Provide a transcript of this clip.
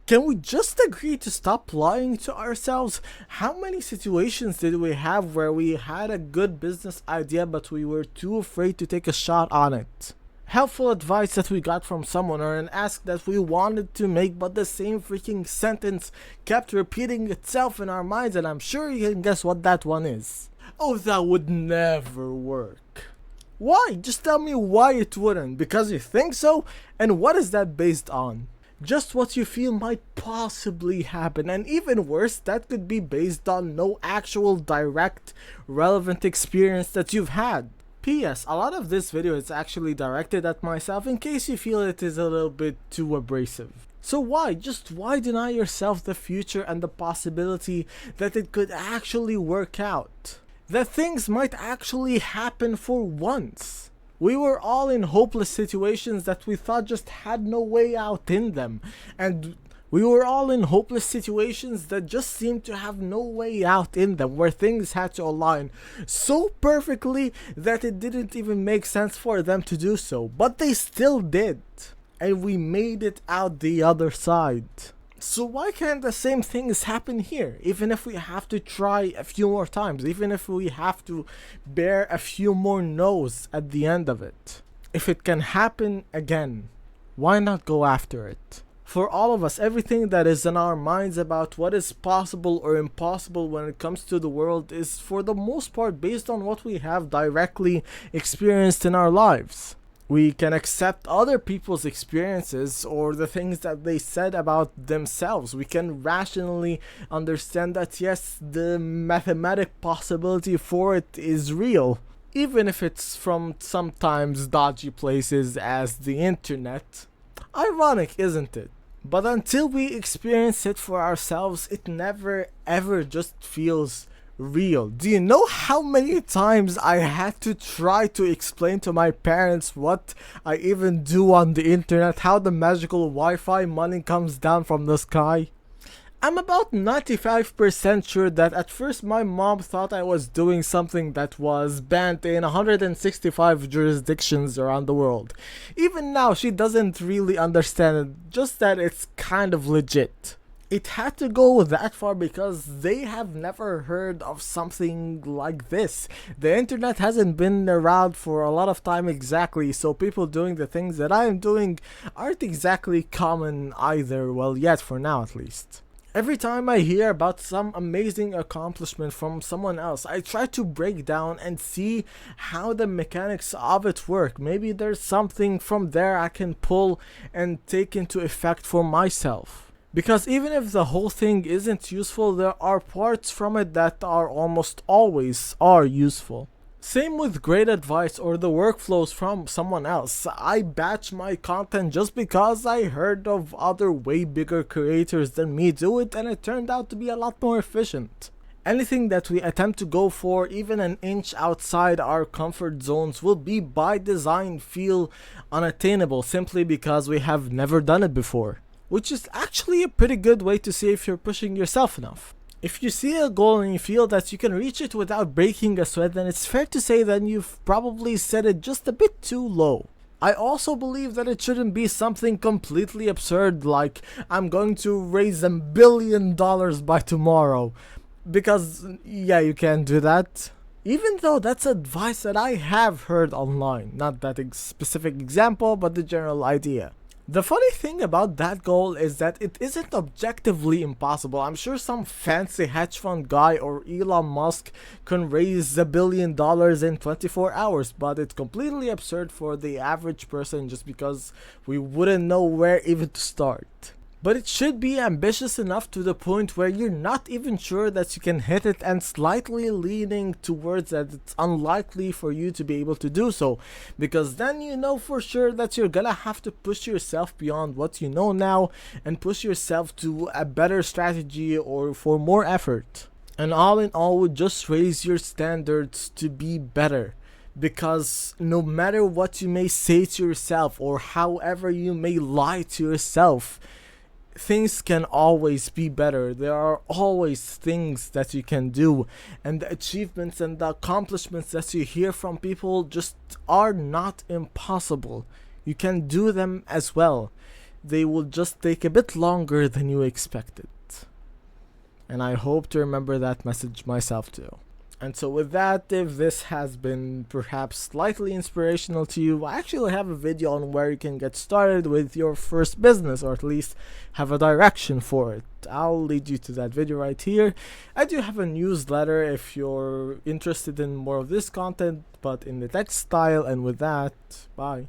Can we just agree to stop lying to ourselves? How many situations did we have where we had a good business idea but we were too afraid to take a shot on it? Helpful advice that we got from someone, or an ask that we wanted to make but the same freaking sentence kept repeating itself in our minds, and I'm sure you can guess what that one is. Oh, that would never work. Why? Just tell me why it wouldn't. Because you think so? And what is that based on? Just what you feel might possibly happen, and even worse, that could be based on no actual direct relevant experience that you've had. P.S. A lot of this video is actually directed at myself in case you feel it is a little bit too abrasive. So why deny yourself the future and the possibility that it could actually work out? That things might actually happen for once. We were all in hopeless situations that we thought just had no way out in them, and we were all in hopeless situations that just seemed to have no way out in them, where things had to align so perfectly that it didn't even make sense for them to do so, but they still did, and we made it out the other side. So why can't the same things happen here, even if we have to try a few more times, even if we have to bear a few more no's at the end of it? If it can happen again, why not go after it? For all of us, everything that is in our minds about what is possible or impossible when it comes to the world is for the most part based on what we have directly experienced in our lives. We can accept other people's experiences or the things that they said about themselves. We can rationally understand that yes, the mathematic possibility for it is real, even if it's from sometimes dodgy places as the internet. Ironic, isn't it? But until we experience it for ourselves, it never ever just feels real. Do you know how many times I had to try to explain to my parents what I even do on the internet, how the magical Wi-Fi money comes down from the sky? I'm about 95% sure that at first my mom thought I was doing something that was banned in 165 jurisdictions around the world. Even now, she doesn't really understand it, just that it's kind of legit. It had to go that far because they have never heard of something like this. The internet hasn't been around for a lot of time exactly, so people doing the things that I am doing aren't exactly common either, well, yet, for now at least. Every time I hear about some amazing accomplishment from someone else, I try to break down and see how the mechanics of it work. Maybe there's something from there I can pull and take into effect for myself. Because even if the whole thing isn't useful, there are parts from it that are almost always useful. Same with great advice or the workflows from someone else. I batch my content just because I heard of other way bigger creators than me do it, and it turned out to be a lot more efficient. Anything that we attempt to go for, even an inch outside our comfort zones, will be by design feel unattainable simply because we have never done it before. Which is actually a pretty good way to see if you're pushing yourself enough. If you see a goal and you feel that you can reach it without breaking a sweat, then it's fair to say that you've probably set it just a bit too low. I also believe that it shouldn't be something completely absurd like I'm going to raise $1 billion by tomorrow. Because yeah, you can do that. Even though that's advice that I have heard online. Not that specific example, but the general idea. The funny thing about that goal is that it isn't objectively impossible. I'm sure some fancy hedge fund guy or Elon Musk can raise $1 billion in 24 hours, but it's completely absurd for the average person just because we wouldn't know where even to start. But it should be ambitious enough to the point where you're not even sure that you can hit it, and slightly leaning towards that it's unlikely for you to be able to do so, because then you know for sure that you're gonna have to push yourself beyond what you know now and push yourself to a better strategy or for more effort. And all in all would just raise your standards to be better. Because no matter what you may say to yourself or however you may lie to yourself, things can always be better. There are always things that you can do, and the achievements and the accomplishments that you hear from people just are not impossible. You can do them as well. they will just take a bit longer than you expected. And I hope to remember that message myself too. And so with that, if this has been perhaps slightly inspirational to you, I actually have a video on where you can get started with your first business, or at least have a direction for it. I'll lead you to that video right here. I do have a newsletter if you're interested in more of this content, but in the text style. And with that, bye.